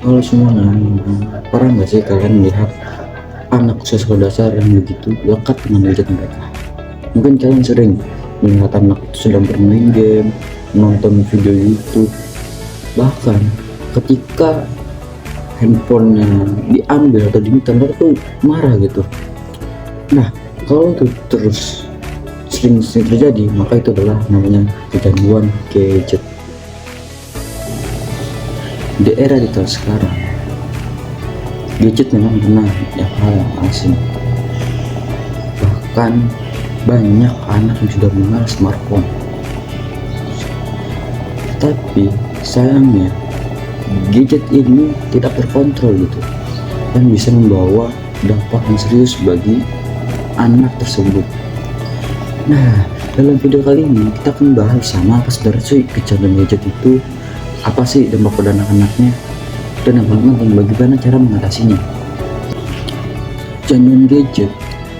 Halo semuanya, pernah nggak sih kalian melihat anak usia sekolah dasar yang begitu lekat dengan gadget mereka? Mungkin kalian sering melihat anak itu sedang bermain game, menonton video YouTube, bahkan ketika handphonenya diambil atau diminta mereka tuh marah gitu. Nah, kalau itu terus sering terjadi, maka itu adalah namanya kecanduan gadget. Di era digital sekarang, gadget memang benar yang hal yang asing. Bahkan banyak anak yang sudah mengenal smartphone. Tapi sayangnya gadget ini tidak terkontrol gitu, dan bisa membawa dampak yang serius bagi anak tersebut. Nah, dalam video kali ini kita akan bahas sama apa sebenarnya sih kecanduan gadget itu, apa sih dampak pada anak-anaknya, dan yang paling penting bagaimana cara mengatasinya. Kecanduan gadget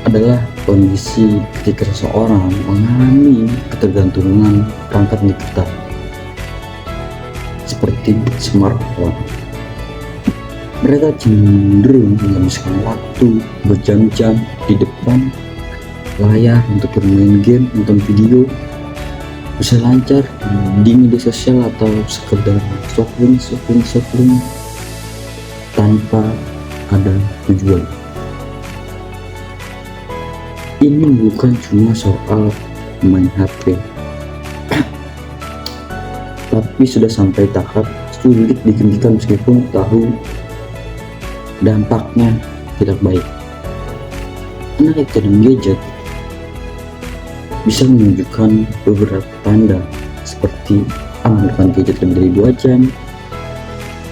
adalah kondisi ketika seseorang mengalami ketergantungan perangkat digital seperti smartphone. Mereka cenderung menghabiskan waktu berjam-jam di depan layar untuk bermain game, nonton video, berselancar di media sosial, atau sekedar shopping tanpa ada tujuan. Ini bukan cuma soal main HP, tapi sudah sampai tahap sulit dihentikan meskipun tahu dampaknya tidak baik. Anak yang kecanduan gadget bisa menunjukkan beberapa tanda seperti menggunakan gadget lebih dari 2 jam,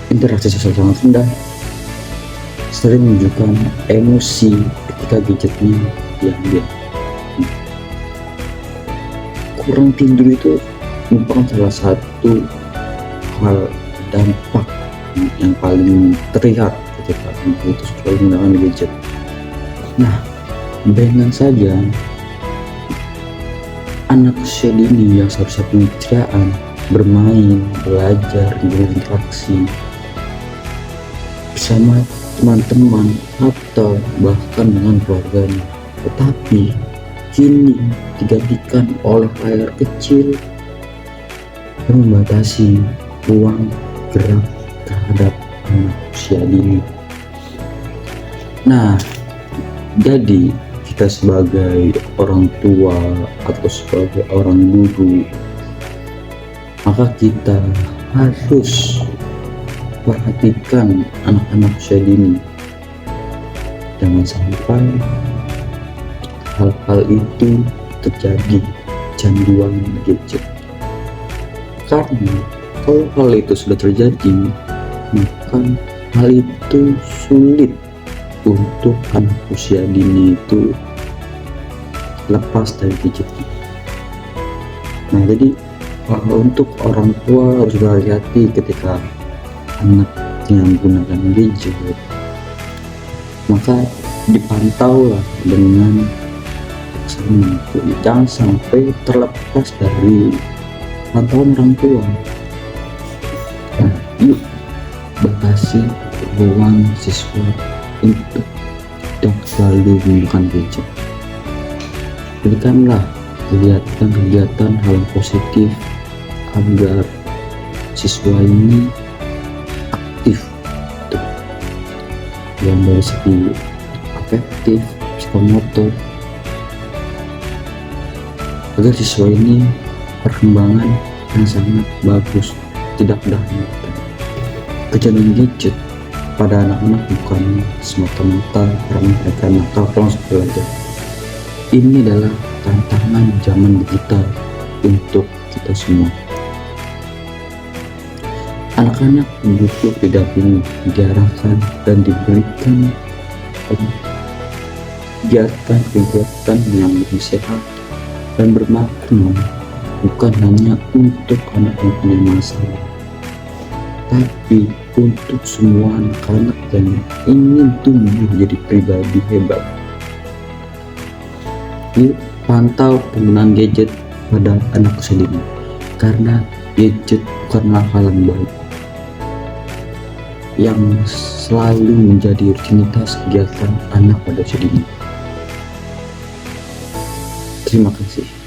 interaksi sosial sangat rendah, sering menunjukkan emosi ketika gadgetnya diambil. Kurang tidur itu merupakan salah satu hal dampak yang paling terlihat ketika anak itu selalu menggunakan gadget. Nah, bayangkan saja anak usia dini yang seharusnya punya keceriaan, bermain, belajar, berinteraksi bersama teman-teman atau bahkan dengan keluarganya, tetapi kini digantikan oleh layar kecil yang membatasi ruang gerak terhadap anak usia dini. Nah, jadi kita sebagai orang tua atau sebagai orang guru, maka kita harus perhatikan anak-anak usia dini. Jangan sampai hal-hal itu terjadi, canduan gadget. Karena kalau hal itu sudah terjadi, maka hal itu sulit untuk anak usia dini itu lepas dari gadget. Nah, jadi untuk orang tua harus berhati-hati ketika anaknya menggunakan gadget, maka dipantau lah dengan seksama. Jangan sampai terlepas dari pantauan orang tua. Nah, yuk batasi ruang siswa untuk tidak selalu menggunakan gadget. Berikanlah kegiatan hal yang positif agar siswa ini aktif, yang dari segi afektif, psikomotor, agar siswa ini perkembangan yang sangat bagus, tidak mudah menyerah. Kecanduan gadget pada anak-anak bukan semata-mata karena mereka nakal pulang belajar. Ini adalah tantangan zaman digital untuk kita semua. Anak-anak butuh didampingi, diarahkan, dan diberikan kegiatan yang lebih sehat dan bermakna, bukan hanya untuk anak yang punya masalah, tapi untuk semua anak-anak yang ingin tumbuh menjadi pribadi hebat. Yuk pantau penggunaan gadget pada anak usia dini, karena gadget bukanlah hal yang baik. yang selalu menjadi rutinitas kegiatan anak pada usia dini. Terima kasih.